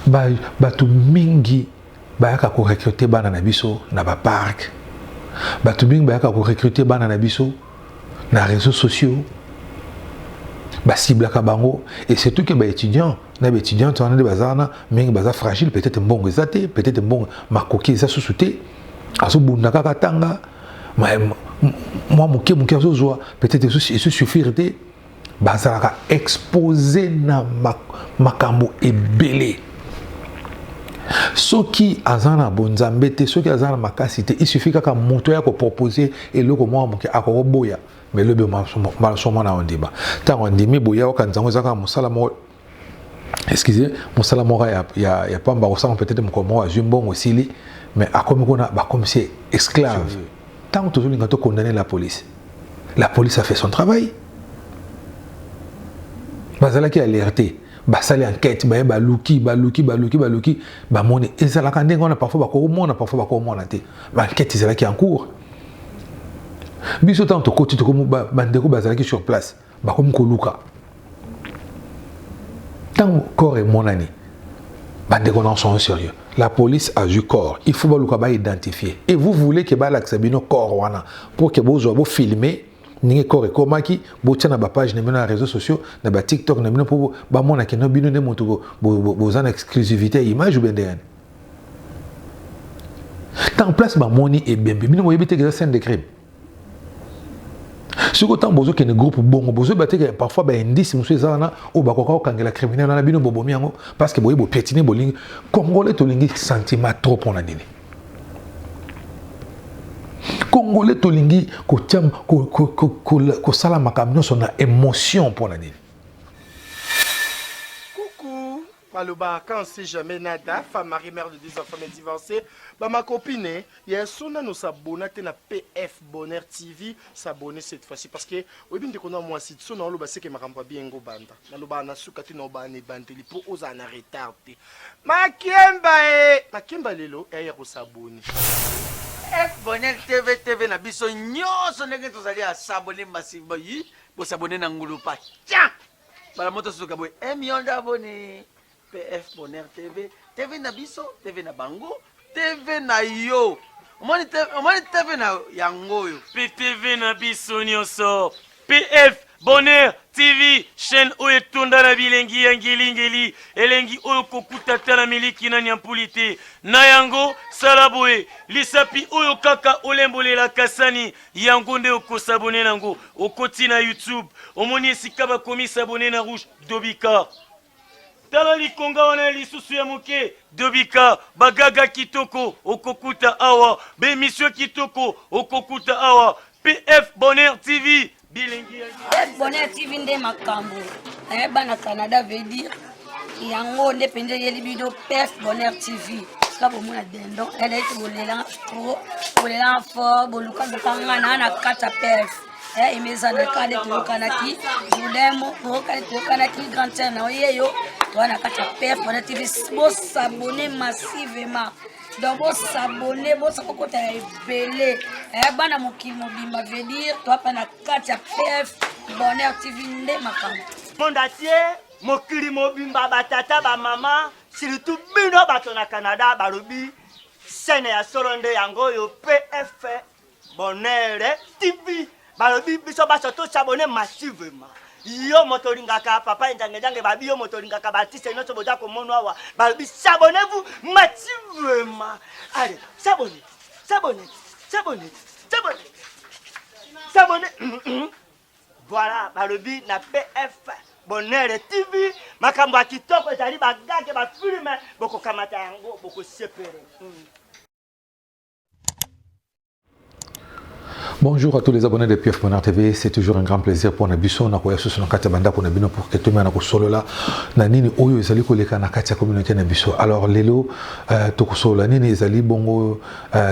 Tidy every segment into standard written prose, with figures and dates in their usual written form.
Batu mingi bayaka ko recruter bana na biso na ba parc. Batu mingi bayaka ko recruter bana na biso na réseaux sociaux. Ba cible ka bango et surtout que ba étudiants na ba étudiants on a des bazana mingi baza fragile peut-être mbongo ezate peut-être mbongo makoki eza susute aso bunda kaka tanga moi moké azozwa peut-être il se suffire de bazalaka exposé na makambo ebele. Ce qui azana bonzambete, ce qui azana makasite, il suffit qu'un moto ya ko proposer et le comment moké akoro boya. Mais le mal sûrement na on débat. Tant on dit mais boya au kanzango zaka musalamo. Excusez, musalamo il y a pas mbarosa peut-être mon comment azumbon aussi mais a comme on a comme c'est esclave. Tant que toujours l'ingato condamner la police. La police a fait son travail. Bazala qui a alerté. Basali enquête baluki moni ezala ka ndenga na parfois bakomona te ba enquête ezala ki en cours biso tant to koti to ko bandeko bazala ki sur place bakomi ko luka tant corps et monani bandeko non sont sérieux. La police a du corps, il faut baluka ba identifier et vous voulez que ba l'axabino corps wana pour que vous filmer ninge corps et komaki botia na ba page na les réseaux sociaux na ba TikTok na bino pour ba mona ke no bino ne moto bo en exclusivité image ou bien tant place ba moni et bien bino mo yebite que scène de crime ce que tant bozo que ne groupe bongo bozo baté que parfois ba indice monsieur zana o ba ko kangela criminel na bino bobo miango parce que boye bo piétiner bolingi congolais to lingi sentiment trop pour la nini Congolais tolingi ko sala makamno son émotion pour la nuit. Coucou, Maloba, quand c'est jamais nada, femme marie mère de 10 enfants divorcée, bah ma copine, il y a son nous s'abonner na PF Bonheur TV, s'abonner cette fois-ci parce que oui bien qu'on a moi si son on le c'est que ma campa bien go banda. Maloba na sukati no ba ne banteli pour aux en retardé. Makemba lelo et ya ko s'abonner. F Bonheur TV na biso nyonso ndenge tozali à s'abonner massivement yi pour s'abonner na ngulupa. Tiens. Bala moto suka boy 1 million d'abonnés. PF Bonheur TV na biso, TV na bango, TV na yo. Omoni TV na yango yo. PTV na biso nyonso. PF Bonheur TV, chaîne oyo tunda na bilengi ya ngeli elengi oyo kokuta tala miliki na nyampulite na yango salaboe lisapi oyo kaka olembolela kasani yango nde okosabone nango okoti na YouTube omoni esika bakomi sabone na rouge Dobika tala likonga wana lisusu ya moke Dobika bagaga kitoko okokuta awa be monsieur kitoko okokuta awa PF Bonheur TV Bonheur TV nde makambo bana Canada veut dire yango nde pende yeli bido PF Bonheur TV ka bomona dendo elle est bolela trop bolela fort boluka bokanga na kata PF imezana kade tokanaki julemo tokanaki grand terre na yeyo wana kata PF Bonheur TV bo s'abonner massivement. Donc, vous s'abonnez, vous s'abonnez, belé. Bana mokili mobimba veut dire, toi, pendant 4 PF, Bonheur TV, nde makam. Monde entier, mokili mobimba, batata, ba maman, surtout bino bato na Canada, barobi, scène ya soronde yango yo PF Bonheur TV, barobi biso baso to s'abonner massivement. Yo motoringaka papa ndange babi yo motoringaka batiste noto boda ko monwa wa babi s'abonnez-vous massivement. Allez, s'abonnez. Voilà, babi na PF Bonheur TV makambo kitoko ezali bagage ba filme boko kamata yango boko sepere. Bonjour à tous les abonnés de PF Bonheur TV, c'est toujours un grand plaisir pour Nabiso na koya susu na kati banda pour Nabino pour que tout le monde na solo là na nini oyo ezali ko leka na kati communauté Nabiso. Alors lelo to solo nini ezali bongo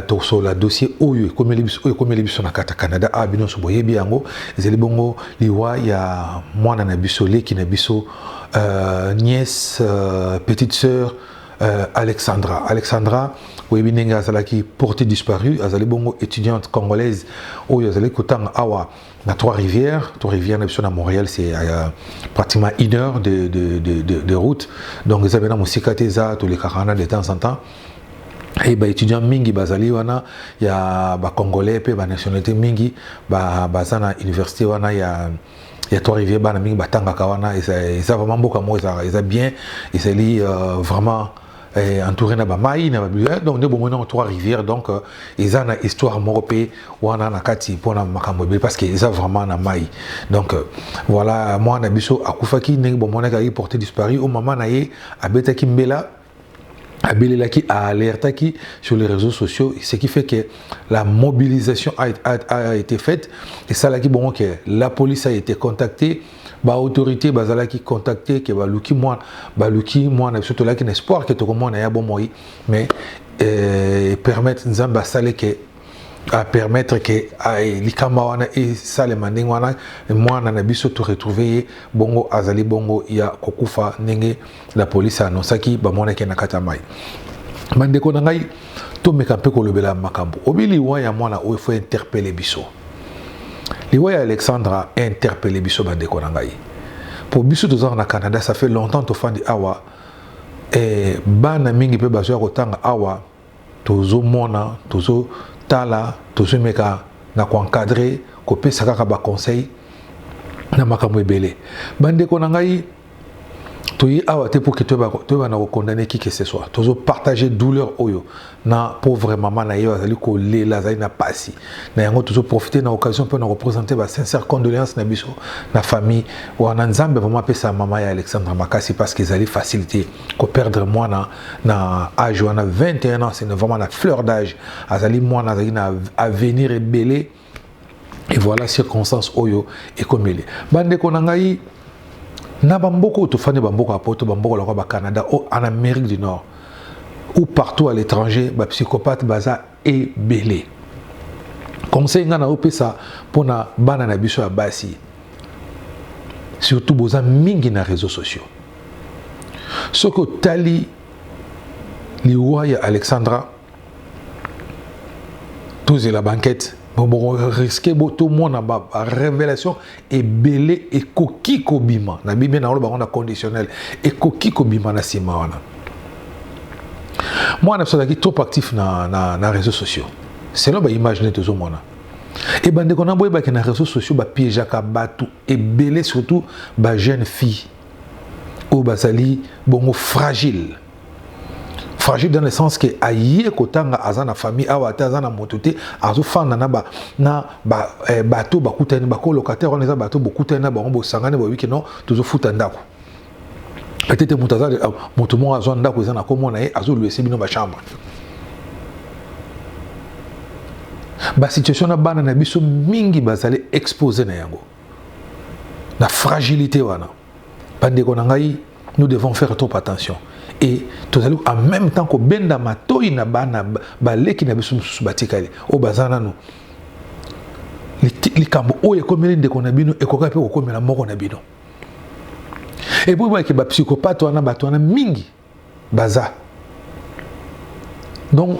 to solo dossier oyo comme les biso na kati Canada a bino so boyebi yango ezali bongo liwa ya mwana Nabiso leki Nabiso nièce petite sœur Alexandra oui ninga azalaki portée disparue azali bongo étudiante congolaise oyo azali kotanga awa na Trois-Rivières à Montréal c'est pratiquement 1 heure de route donc ils avaient na musikate za tous les 40 de temps en temps et ba étudiant mingi bazali wana ya ba congolais pe ba nationalité mingi ba bazana université wana ya Trois-Rivières bana mingi batanga kawana ils vraiment beaucoup moi ils bien ils ali vraiment entouré na ba mai na ba donc ne bon Trois-Rivières donc ils ont une histoire moropé wana na kati pona makambo parce que ils ont vraiment na mai donc voilà moi na biso akufaki ne bon mona ka porté disparu au moment na ye abeta kimbela Abelelaki a alerté sur les réseaux sociaux, ce qui fait que la mobilisation a été faite et ça là qui bon que la police a été contactée, ba autorité bazalaki contacté que baluki moi na surtout là qui espoir que tout le monde a bon moyen mais permettre nzamba sale que à permettre que likamba wana et sale manding wana moi na biso to retrouver bongo azali bongo ya kokufa ndenge la police annoncaki ba mona ke na katamai bandeko na ngai to meka pe ko lobela makambo obili wa ya mwana o faut interpeller biso liwa ya Alexandra interpeller biso bandeko na ngai pour biso toza na Canada ça fait longtemps to fandi awa bana mingi pe bazo ya kotanga awa tozo mona tozo tala tozo meka na ko encadrer ko pesa kaka ba conseil na makambo ebele bandeko na ngai toyi awa te pour que tu vas na condamner qui que ce soit tozo partager douleur oyo na pauvre maman na yo azali ko lela azali na pasi na yango tozo profiter na occasion pour nous représenter ba sincère condoléances na biso na famille wana nzambe vraiment pesa maman ya Alexandra Makasi parce qu'ils allaient faciliter ko perdre moi na âge wana 21 ans c'est vraiment la fleur d'âge azali moi na azali na avenir rebelle et voilà circonstances oyo et comme il est bandeko na ngai na bamboko to fane bamboko apoto bamboko la ba Canada ou en Amérique du Nord ou partout à l'étranger ba psychopathe baza et belé conseil ngana opesa pona bana na biso ya basi surtout boza mingi na réseaux sociaux soko tali liwa ya Alexandra tous la banquette bon risquer tout monde na révélation et belé et koki kobima na bible na on a conditionnel et koki kobima na sima wana moi na so qui trop actif na réseaux sociaux c'est là ba imaginer tout monde et bande ko na boy ba na réseaux sociaux ba piège ka batu et belé surtout ba jeune fille ou basali bongo fragile dans le sens que aïe kotanga azana famille awa azana mototé azo fanda na bato bakutani bako locataire on les bato bakutani na bango sangane ba wiki non toujours futa ndako peut-être mutaza moto mo azo ndako ezana komo na ye azo luese bino ba chambre ba situation na bana na biso mingi bazali exposé na yango la fragilité wana bandeko na ngai nous devons faire trop attention et tout à l'heure en même temps que benda matoi na bana baleki na biso mususu batikali o bazana no likambo oyo ekomeli ndeko na bino ekoka pe kokomela moko na bino et puis ba ke ba psychopathe wana bato wana mingi baza donc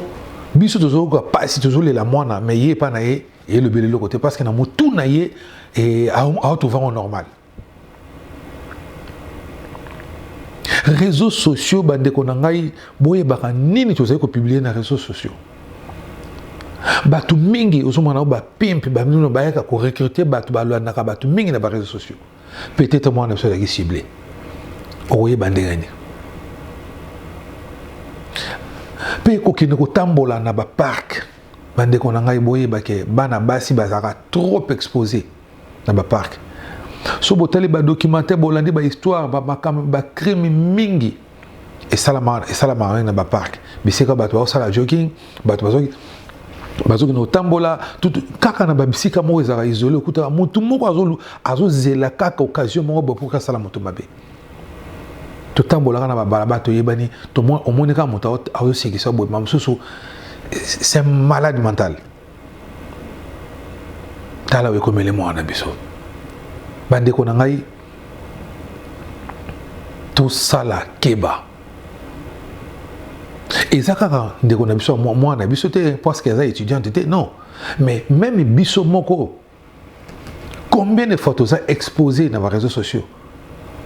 biso tozo ko pasi tozo le la mwana mais yé pa na ye et le belelo côté parce que na motu na ye et a tout va en normal. Réseaux sociaux bandeko na ngai boye baka nini tozali ko publier na réseaux sociaux batu mingi osomana ba pimp ba mino ba yaka ko recruter batu ba lwa naka batu mingi na ba réseaux sociaux peut-être moi na so la ciblé oye bandengani pe ko kine ko tambola na ba parc bandeko na ngai boye bake bana basi bazaka trop exposé na ba parc so botali ba documentaire bolandi ba histoire ba crime mingi et salama na ba parc biseka bato ba sala jogging bato bazoki no tambola tout kaka na ba bisika mo ezaka isolé okuta mutu moko azo zela kaka occasion moko pour ka sala mutu mabe to tambola na ba balaba to yebani to mo omonika mutu azo sekisa bo mamsusu c'est malade mental tala we komele mo na biso bandeko na ngai tout ça la keba Et ça, quand on a biso, moi, on a biso, parce qu'ils sont étudiants, non. Mais même biso moko, combien de photos sont exposées dans les réseaux sociaux?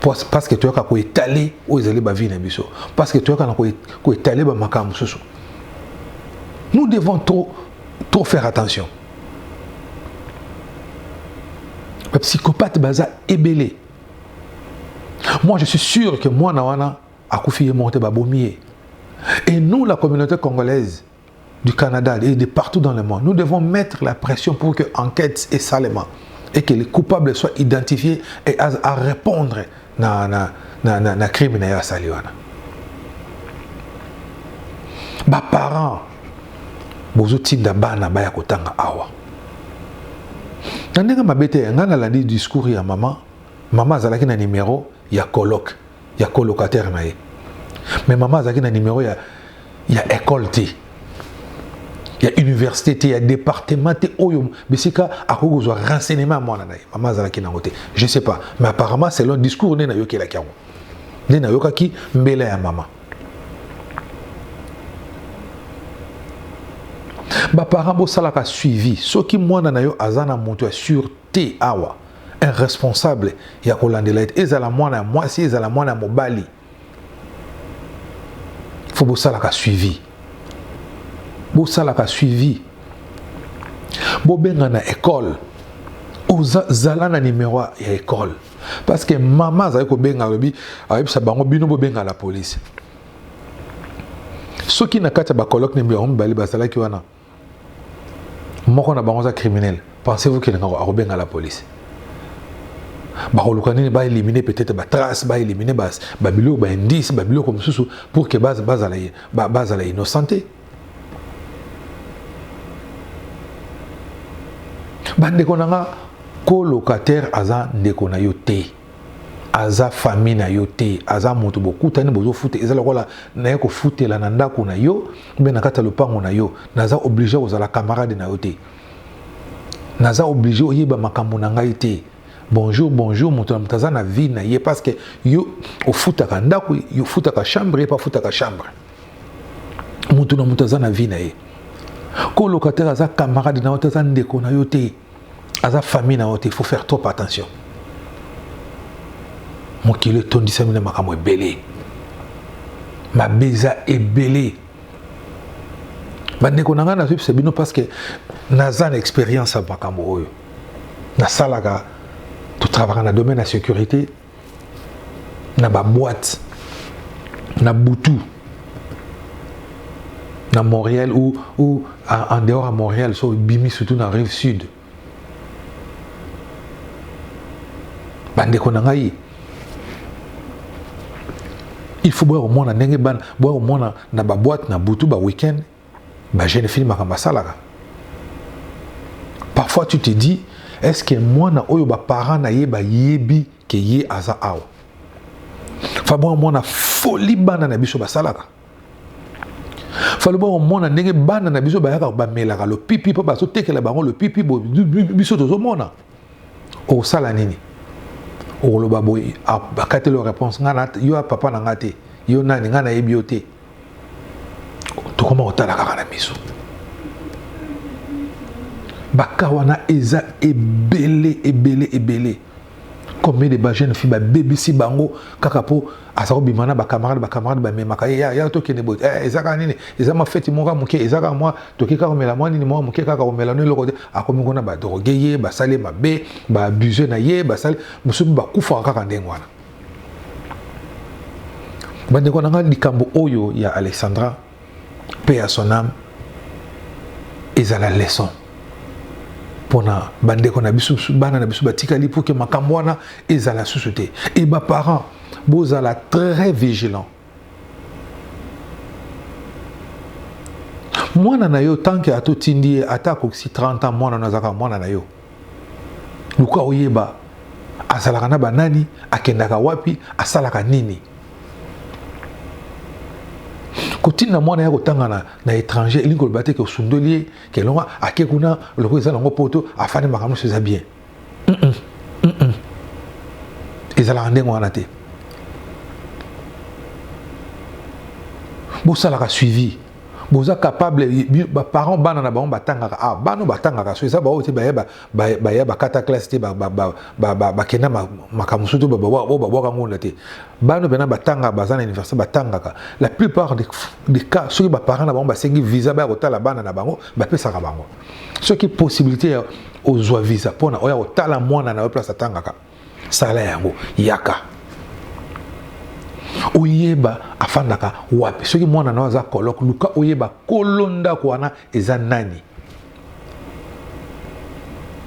Parce que tu as étalé où ils allaient la vie dans biso. Parce que tu as étalé ma makam. Nous devons trop faire attention. Le psychopathe baza ébélé. Moi, je suis sûr que moi, Nawana, a confié monter babomier. Et nous, la communauté congolaise du Canada et de partout dans le monde, nous devons mettre la pression pour que l'enquête est salement et que les coupables soient identifiés et à répondre na crime na ya saliwana. Ba parents bozo tinda bana baya kotanga awa. Nandenge mabete ngana la di discours ya maman azalaki na numéro ya coloc, ya colocataire na ye. Mais maman azalaki na numéro ya école te. Il y a université, il y a département, bisika akouzwa renseignement moi na maman azalaki na ngote. Je sais pas, mais apparemment selon discours ne na yoki la kiango. Ne na yokaki mbele ya maman. Ba parents bo salaka suivi, soki mwana na yo azana monto sûreté awa, un responsable ya kolandela ezala mwana moi si ezala mwana mobali. Faut bo salaka suivi. Bo salaka suivi. Bo benga na école. Ozala na numéro ya école. Parce que maman azali ko benga lobi, ayebisa bango bino bo benga la police. Soki na kati ba colloque numéro mbali basalaki wana. Moko na bango za criminel. Pensez-vous qu'il n'a pas benga la police? Ba kolukani ba éliminer peut-être ba trace, ba éliminer ba bilo ba indice, ba bilo comme ça pour que base la innocenté. Bandeko nanga colocataire aza ndeko na yo te, aza famille na yo te, aza moto bokutani bozo fute ezala kola na yeko fute la ndako na yo mbe na kata lopango na yo naza obligé kozala camarade na yo te, naza obligé oyeba makambo na ngai te. Bonjour moto mutaza na vie na ye parce que yo ofutaka ndako yo futaka chambre pas futaka chambre moto na mutaza na vie na ye. Colocataire aza camarade na yo te, aza ndeko na yo te, aza famille na yo te. Il faut faire trop attention. Mokile tondisa mina makambo ebele, mabeza ebele. Bandeko nanga na c'est bino parce que naza na expérience à makambo oyo. Na salaka tu travailles dans le domaine de la sécurité, na ba boîte, na Boutou, na Montréal ou en dehors à Montréal, sur Bimi surtout dans la rive sud. Bandeko nangai. Il faut boire au moins na ban, boire au moins na ba boîte, na Boutou, ba week-end, ba jeune fille makamba salaka. Parfois tu te dis, est-ce que moi na oyo ba parents na ye ba yebi ke ye aza awa? Fa bon moi na folie bana na biso ba salaka. Fa bon moi na ndenge bana na biso ba yaka ba melaka le pipi pa ba so tekela bango le pipi biso tozo mona. O sala nini? O lo baboy ba katelo réponse ngana yo papa na ngate yo nani ngana yebi yote. To koma otala kaka na biso. Bakawana eza ebele. Combien de jeunes filles baby si bango kakapo asako bimana ba camarade ba memaka ya to kene bot ezaka nini ezama feti moka muke ezaka moi to kika komela moi nini moi muke kaka komela no loko akomi kona ba droguer ba sale mabe ba abuser na ye ba sale musubi ba kufa kaka ndengwana. Bande kona nga likambo oyo ya Alexandra paix à son âme ezala leçon. Pona bandeko na biso bana na biso batikali pour que makambo wana ezala société et ba parents bozala très vigilant. Mwana na yo tant que ato tindi atako si 30 ans mwana nazaka mwana na yo luka oyeba asalaka na banani akendaka wapi asalaka nini. Kotina mwana ya kotanga na étranger lingo bateke osundolier kelonga akekuna loko ezala ngo poto afani makambo c'est bien. Ezala ndengo wana te. bosalaka suivi boza capable ba parents bana na bango batangaka ah bano batangaka so ça ba oti ba kata classe te ba kena makamusu to ba ngonda te bano bena batanga bazana université batangaka la plupart des cas ceux qui ba parents na bango ba sengi visa ba kotala bana na bango ba pesaka bango ce qui possibilité aux visa pona oya kotala mwana na place atangaka sala yango yaka oyeba afandaka wapi soki mwana na aza kolok luka oyeba kolonda kwana eza nani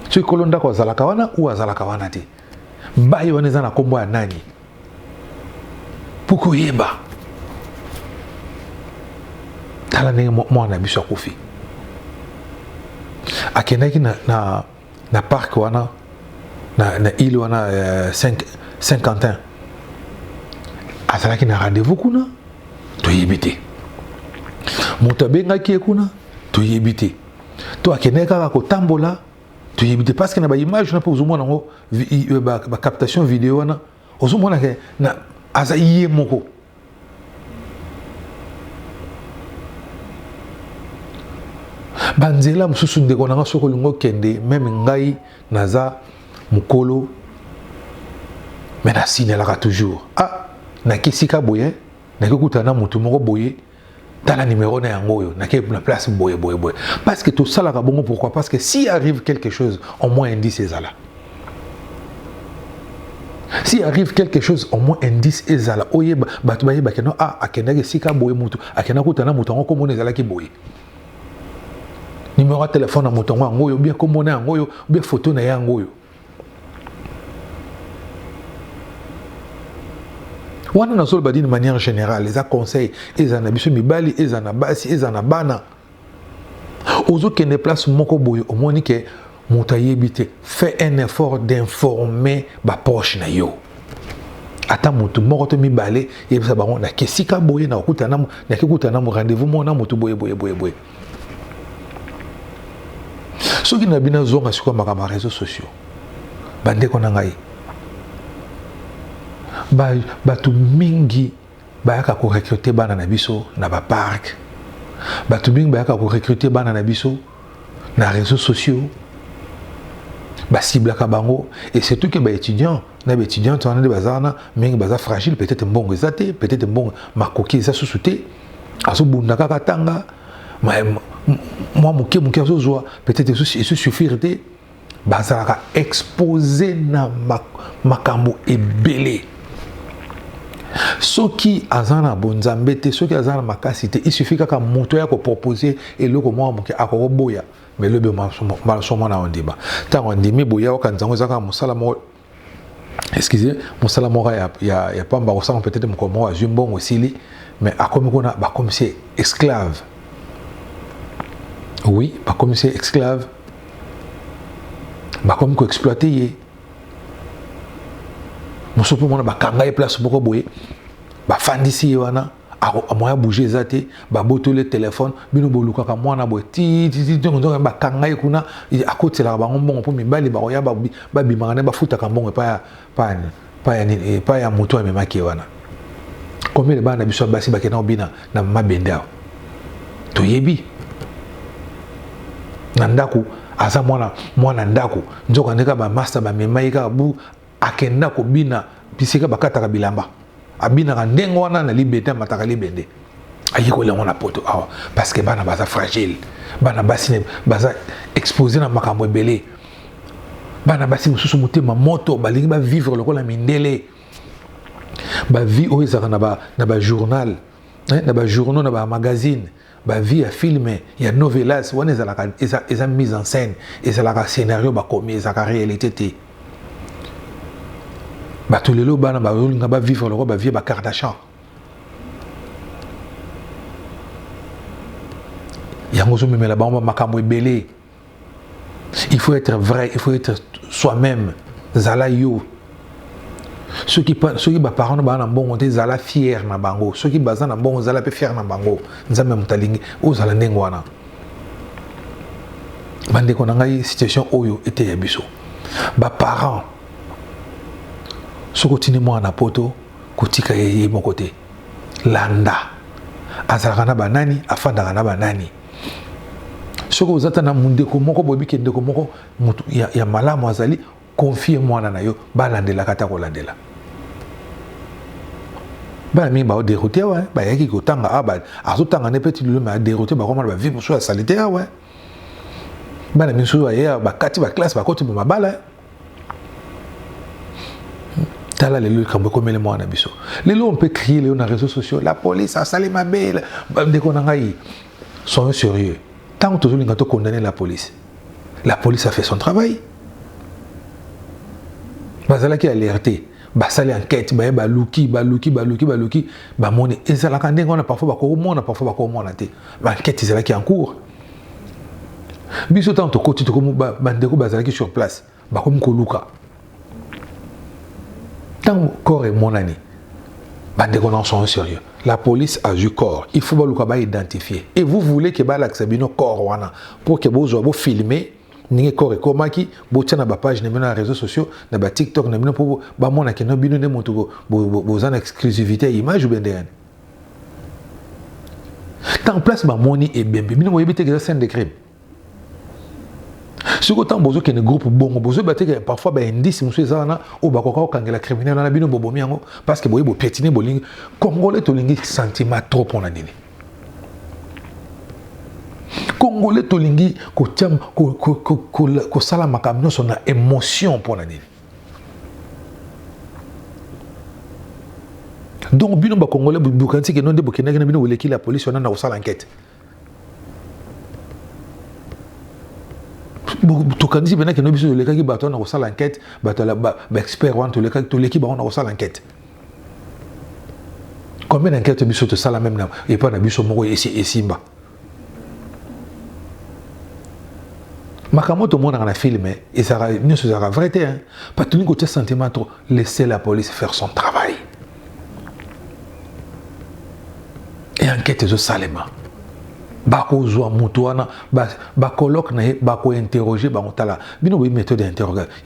soki kolonda ko azalaka wana ou azalaka wana te bayi wana eza na kombo ya nani puko oyeba tala ndenge mwana biso akufi akendaki na parc wana na île wana Saint-Quentin azalaki na rendez-vous kuna toyebi te moto abengaki ye kuna toyebi te to akendaki kaka kotambola toyebi te parce que na baimage na mpe ozomona yango bacaptation vidéo wana ozomona ke na aza ye moko banzela mosusu ndeko nanga soki olingi okende meme ngai naza mokolo me nasinelaka toujours nakisika boye nakokutana mutu moko boye tala numéro na yango oyo na place boye parce que tout ça là bongo pourquoi parce que si arrive quelque chose au moins indice ezala si arrive quelque chose au moins indice ezala oyeba batu bayeba ke no akendaki sika boye mutu akenda kutana mutu ngo komona ezala ki boye numéro de téléphone na mutu ngo oyo bien komona yango oyo bien photo na yango oyo wana nazolo badi de manière générale les conseils ezana biso mibali ezana basi ezana bana ozo kende place moko boye omoni ke moto yebite fait un effort d'informer ba poche na yo ata moto moko to mibale yebisa bango na kesika boye na okutana na kekutana mo rendez-vous mo na moto boye soki na bina zonga siko makama réseaux sociaux bande ko na ngai batu mingi bayaka ko recruter bana na biso na ba parc batu mingi bayaka ko recruter bana na biso na réseaux sociaux ba ciblaka bango et surtout que ba étudiants na ba étudiants to na bazana mingi baza fragile peut-être mbongo ezate peut-être mbongo makoki eza susute aso bunda kaka tanga moi moke azozwa peut-être isso suffire te bazalaka exposé na makambo ebele soki azana bonzambe te soki azana makasi te il suffit kaka moto ya ko proposer eloko mwa moke akoboya mais le mal somo na ondeba tango ndimi boya okanzango zaka musala mo excusez musala mo ya pamba osanga peut-être mo komo azwi mbongo sili mais akomi kona ba comme c'est esclave oui ba comme c'est esclave ba comme ko exploiter ye mosopo mona bakanga place moko boye ba fandisi wana amoya bouger zate ba botole téléphone bino bolukaka mwana boye ti ndongo bakanga kuna akotela bango mbongo po mibali ba oya ba bimanga ba futaka mbongo pa ya moto amemaki wana combien de bana biso basi bakena obina na mabende toyebi na ndaku aza mwana ndaku nzoka ndeka ba master ba memaika bu akenda ko bina bisika bakataka bilamba abina ndengo wana na libete mataka libende ayiko lengo na poto parce que bana baza fragile bana basi baza exposé na makambo ebele bana basi mususu mutema moto balingi ba vivre lokola mindele ba vie o ezaka na ba journal na ba journaux na ba magazine ba vie ya filme ya novelas wana eza mise en scène ezalaka scénario ba komi ezaka réalité te batulelo bana ba olinga ba vivre le ba vie ba Kardashian yango zo memela ba makambo ebele il faut être vrai il faut être soi-même zala yo ceux qui ba parents ba na mbongo te zala fier na bango ceux qui baza na mbongo zala pe fier na bango nzambe mutalingi o zala ndengo wana bande ko na ngai situation oyo ete ya biso ba parents soko tini mwana poto kotika ye moko te landa azalaka na banani afandaka na banani soko ozata na mundeko moko boyebi ke ndeko moko mutu ya malamu azali confie mwana na yo balandelaka ta kolandela bana mingi baodérouté awa bayaki kotanga awa azotanga ne peti lelo me adérouté bakomana bavi mosusu ya salite awa bana misusu baye bakati baklasse bakoti bomabala tala lelo likambo ekomeli mwana na biso lelo on peut crier lelo na réseaux sociaux la police asali mabe ndeko na ngai soyons sérieux tant que tozolinga tokondamner la police a fait son travail bazalaki alerté basali enquête baye baluki bamoni ezalaka ndenge wana parfois bakomona te enquête ezalaki en cours biso tant tokoti bandeko bazalaki sur place bakomi koluka tant corps emonani bandeko non sont sérieux la police a du corps il faut baluka identifier et vous voulez que balakisa bino corps wana pour que bozwa bo filmer ninge corps ekomaki botia na page na les réseaux sociaux na ba TikTok na bino pour ba mona ke no bino ne moto bozana exclusivité image ou bien derrière tant place ba moni et bembe bino boyebi te que scène de crime ce autant bozo que ne groupe bongo bozo bateke parfois ba indice monsieur zana o bakoka kangela criminel na bino bobomi yango parce que boye bo piétiner bolingi congolais to lingi sentiment trop pour na nini congolais to lingi ko tiam ko sala makamno so na émotion pour na nini donc bino ba congolais bukanti ke non de bokena na bino woleki la police on a ko sala enquête tokanisi bena ke no biso lekaki bato na ko sala enquête bato la ba expert wan to leki ba on ko sala enquête combien d'enquêtes biso to sala même na et pas na biso moko esimba makamoto mona na film et ça ne sera vérité hein pas tout côté sentiment trop laisser la police faire son travail et enquête zo salema bako zo mutu wana ba colloque na bako interroger ba ontala bino bi méthode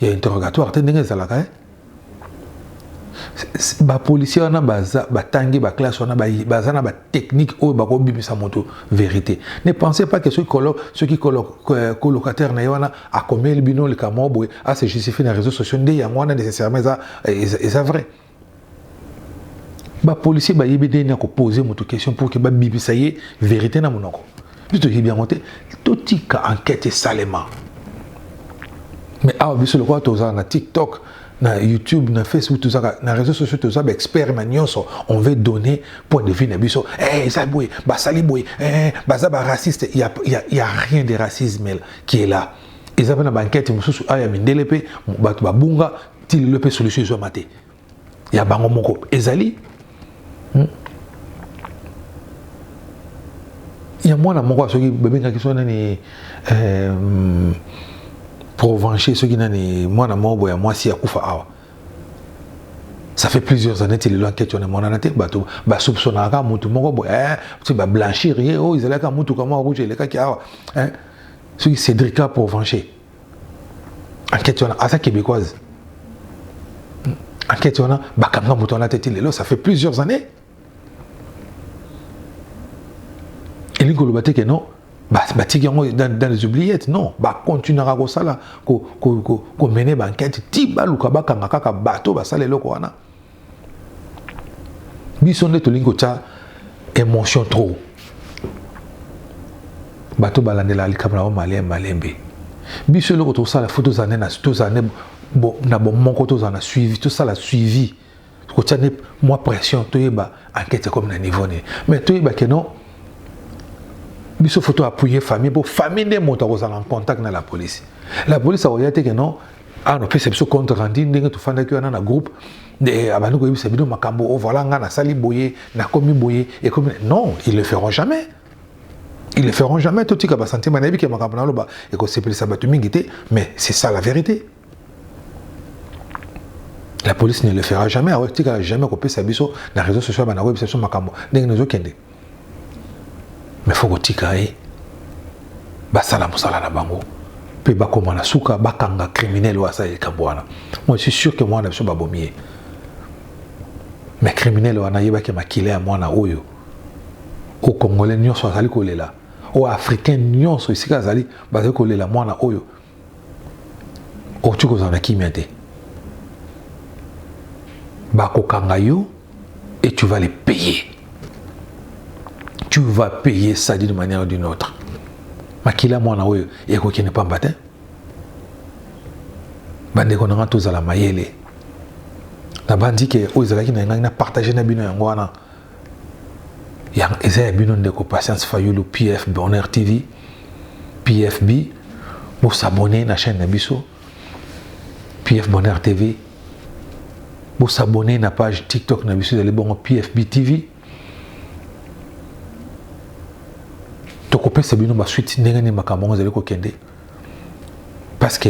interrogatoire te ndenge zalaka hein ba policier wana ba tangi ba classe wana ba zana ba technique o bako bimisa moto vérité ne pensez pas que ceux qui colocataire na wana a combien le bino le kamobo a se justifier na réseaux sociaux ndé yango wana nécessairement ça vrai ba policier ba yebede na ko poser moto question pour que ba bibisa ye vérité na monoko biso bien monté tout tika enquête salement mais ah biso le quoi toza na TikTok na YouTube na Facebook tout ça na réseaux sociaux tout ça ba expert manioso on veut donner point de vue na biso ça boy ba sali boy ba raciste il y a rien de racisme qui est là ils avaient na banquette mususu aya mindelepe ba bunga til lepe solution zo maté ya bango moko ezali il y a moi na moko soki bebenga ki sona ni Provencher soki nani moi na mobo ya moi si akufa awa ça fait plusieurs années qu'il l'enquête on est mon anaté bato ba soupçonna ka mutu moko bo tu ba blanchir oh ils allaient ka mutu comme rouge les ka ki awa hein soki Cédric Provencher enquête on a asa québécoise enquête on a ba kanga mutu na tête lelo ça fait plusieurs années et lui kolobate que non bah dans les oubliettes non bah continuera comme ça là ko mener banquette ti baluka bakanga kaka bato basale loko wana bisonde to lingo cha émotion trop bato balandela likamla o malembe biso loko to sala photo zané na to zané bo na bon mon koto zana suivi tout ça la suivi ko tane moi pression to yeba enquête comme na niveau né mais to yeba que non biso photo appuyer famille pour famille ne monta en contact na la police a orienté que non ah non perception compte rendu ndenge to fanda que na groupe de abanu ko yebisa bino makambo o voilà nga na sali boye na komi boye et comme non ils le feront jamais tout tika ba santé manabi ke makambo na loba et ko sepelisa batu mingité mais c'est ça la vérité la police ne le fera jamais avec tika jamais ko pesa biso na réseaux sociaux ba na website makambo ndenge nozo kende mais faut que tika basala musala na bango pe bakoma na suka bakanga criminel wa sa ekabwana moi je suis sûr que moi na biso babomier mais criminel wana yeba ke makile ya mwana oyo au Congolais nyonso azali kolela au Africain nyonso isika azali bazali kolela mwana oyo otuko zana kimia te bakokanga yo et tu vas les payer. Tu vas payer ça d'une manière ou d'une autre. Makila mwana oyo ekokene pamba te bandeko nanga tozala mayele na bandi ke oyo ezalaki na ngai na partager na bino yango wana eza ya bino ndeko Patience Fayulu PF Bonheur TV PFB vous s'abonner na chaîne na biso PF Bonheur TV vous s'abonner na page TikTok na biso ezali bongo PFB TV tokopesa bino ba suite ndenge ni makambo ezali kokende parce que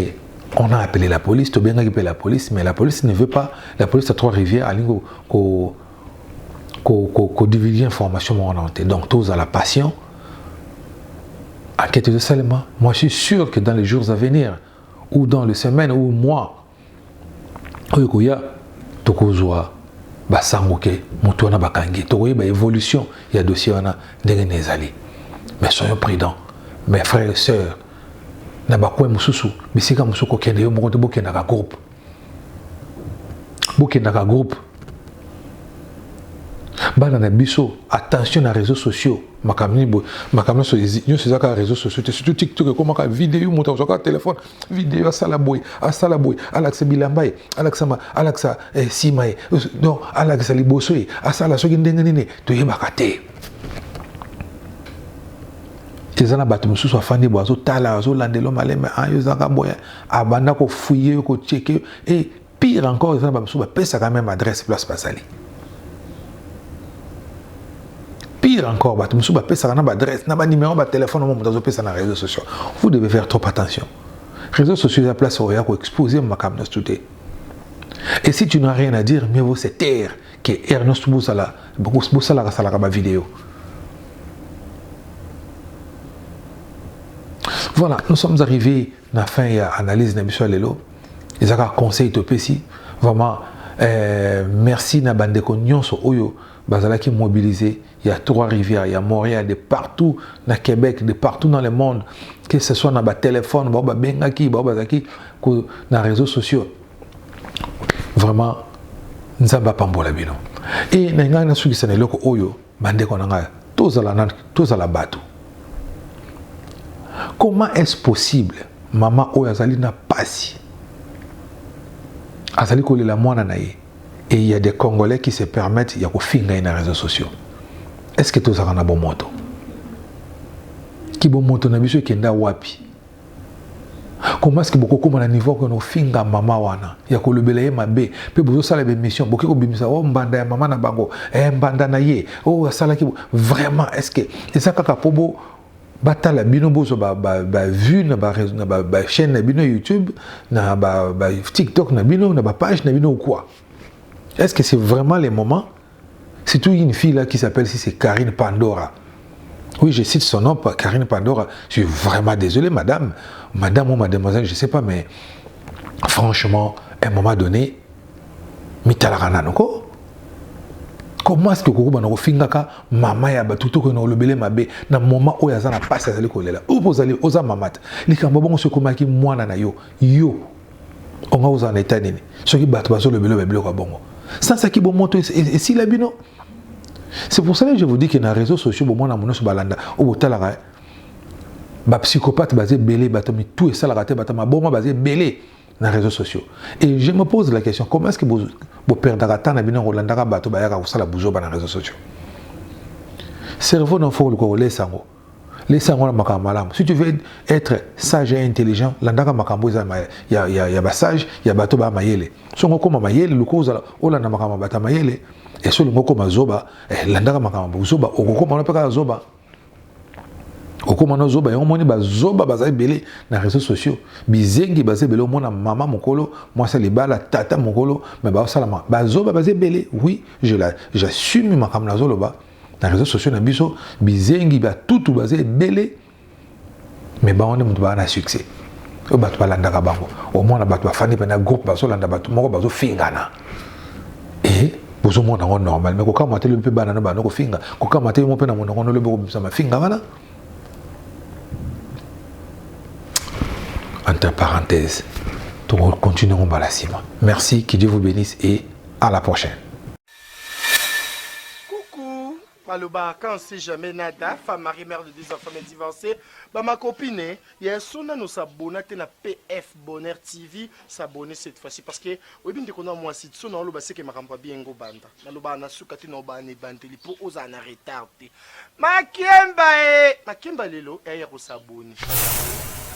on a appelé la police, tu bien appelé la police, mais la police ne veut pas. La police à Trois-Rivières a divulguer l'information. Donc, tous à la passion. Enquête de seulement. Moi, je suis sûr que dans les jours à venir, ou dans les semaines, ou mois, il y a Tokozwa, Basangoke, Moutouana Bakangi, il y a évolution, il y a dossier, mais soyons prudents, mes frères et sœurs. Na bakwe mususu bisika musuko kende yo moko te bokenda ka groupe bana na biso attention na réseaux sociaux makamni so nyo sezaka réseaux sociaux te surtout TikTok comme ka vidéo monta sur téléphone vidéo asala boy Alexa Bilambaye Alexa Simaye non Alexa Liboso asala soki ndenge nini to yebaka te ezana bato mususu afandi boazo tala azo landelo maleme ayo zaka boya abanda ko fouiller ko checker et pire encore ezana ba mususu ba pesa quand même adresse place basali pire encore bato mususu ba pesa kana ba adresse na ba numéro ba téléphone mo mutazo pesa na réseaux sociaux vous devez faire trop attention réseaux sociaux la place oya ko exposer makamna stuté et si tu n'as rien à dire mieux vaut se taire que Ernest Boussala sala ba vidéo. Voilà, nous sommes arrivés à la fin de l'analyse de M. Lelo. Ils ont un conseil de PSI. Vraiment, merci à Bandeko Nyonso Oyo, Bazalaki mobilisé. Il y a Trois-Rivières, il y a Montréal, de partout dans le Québec, de partout dans le monde. Que ce soit dans le téléphone, dans les réseaux sociaux. Vraiment, nous avons pas de bino. Et nous avons dit que nous avons Bandeko Nanga, tous à la bateau. Comment est-ce possible, maman Oyazali n'a pas si Azali kole la mwana na ye. Et il y a des Congolais qui se permettent de faire des réseaux sociaux. Est-ce que tu as un bon moto? Qui bon moto na biso kenda wapi? Comment est-ce que beaucoup de niveau que nous finga maman wana ya ko lebele mabe pe bozo sala be mission boki ko bimisa o mbanda ya mama na bango mbanda na ye o sala ki vraiment est-ce que ça kaka pobo batala bino bozo ba vue na ba chaîne na bino YouTube na ba TikTok na bino na ba page na bino ou quoi? Est-ce que c'est vraiment les moments? C'est tout une fille là qui s'appelle si c'est Karine Pandora. Oui, je cite son nom, Karine Pandora. Je suis vraiment désolé, madame ou mademoiselle, je ne sais pas, mais franchement, à un moment donné, comment est-ce que vous avez fait maman ya batuto que nous le mabe na moment où ya na passe azali kolela ou vous allez oza mamat likambo bongo se komaki mwana na yo on va vous en état nini soki bato bazo le belo ko bongo sans ça qui bon moto et si la bino. C'est pour cela que je vous dis que dans les réseaux sociaux, bon, moi, je suis balanda, au talaka, ba psychopathe basé belé, batomi tout et ça la raté, batama bon, basé belé dans les réseaux sociaux. Et je me pose la question, comment est-ce que vous perdez la temps, na Rolandaka bato bayaka ou ça la bougeoba dans les réseaux sociaux? Cerveau non faut le quoi, laissez la makamalam. Si tu veux être sage et intelligent, landaka makambo il y a sage, il y a bato ba mayele. Son comme mayele, le cause o landa makama bata mayele. Et sur le mot comme Zoba, l'andaka makama Zoba, au comment on appelle Zoba. Au comment on Zoba, et on moni Zoba bazai belé dans les réseaux sociaux. Bizengi bazai belé, mon maman mokolo, moi c'est les bala, tata mokolo, mais bah salama. Zoba bazai belé, oui, j'assume ma kamna zoloba. Dans les réseaux sociaux, na biso, bizengi ba tout bazai belé, mais bah on est mon un succès. Au bat balandaka bango. Au moins on a bat fani pendant groupe baso landa bat moko bazo fingana. Et bozo mona ngo normal mais koka maté le pe bana na bana ko finga koka maté mo pe na mona ngo le be ko bisa ma finga wana. Entre parenthèses, donc continuons Balasima. Merci, que Dieu vous bénisse et à la prochaine. Coucou, Maloba, quand c'est jamais nada, femme marie mère de 10 enfants mais divorcée, bah ma copine, il y a son nous s'abonner à PF Bonheur TV, s'abonner cette fois-ci parce que oui bien qu'on a moi si son on le c'est que ma rampa bien go banda. Maloba na sukati no bani banteli pour aux en retardé. Makemba lelo et ya s'abonner.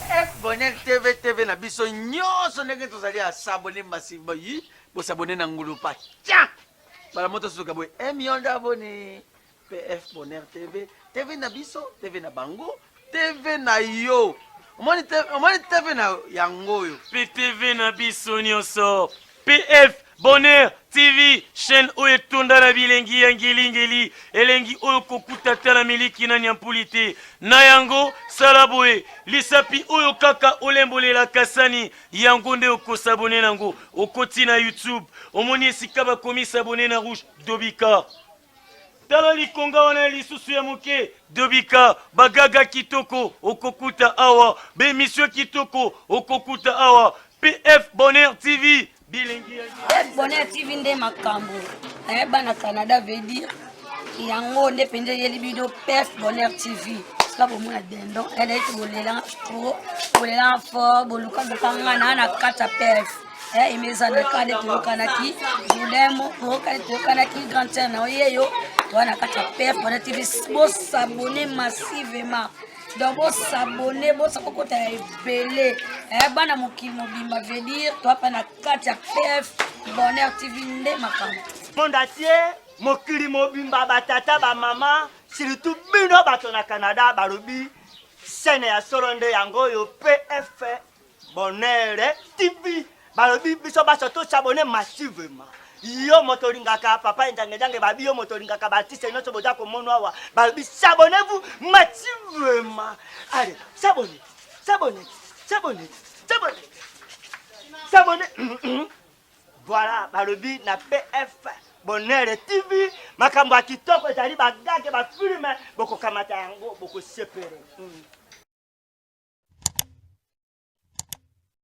F Bonheur TV na biso nyonso ndenge tozali à s'abonner massivement yi bo s'abonner na ngulu pa tiens bala moto suka boy million d'abonnés PF Bonheur TV na biso TV na bango TV na yo omoni TV na yango yo PTV na biso nyonso PF Bonheur TV chaîne oyo etunda na bilengi ya ngeli elengi oyo kokutata na miliki na nyampulite na yango sala boye lisapi oyo kaka olembolela kasani yango nde okosabone nango okoti na YouTube omoni esika bakomi sabone na rouge Dobika tala likonga wana lisusu ya moke Dobika bagaga kitoko okokuta awa bemission kitoko okokuta awa PF Bonheur TV PF Bonheur TV nde makambo bana Canada veut dire yango nde penze yeli bido PF Bonheur TV ska bomona dendo ele iti bolela stro bolela fort boluka bokanga na kata PF imeza na kade tukanaki julemo tukanaki grand terre na yeyo wana kata PF Bonheur TV bo s'abonner massivement. Donc, vous s'abonnez, vous s'abonnez, bana mokili mobimba veut dire, toi, pana katia PF Bonheur TV nde makambo. Monde entier, mokili mobimba batata ba mama, surtout bino bato na Canada balobi, scène ya soronde yango yo PF Bonheur TV. Balobi biso baso to s'abonner massivement. Yo motoringaka papa njange babi yo motoringaka batiste nyonso boja komono awa babi s'abonnez-vous massivement. Allez, s'abonnez. Voilà, balobi na PF Bonheur TV makambo kitoko ezali bagage ba filme boko kamata yango boko sepere.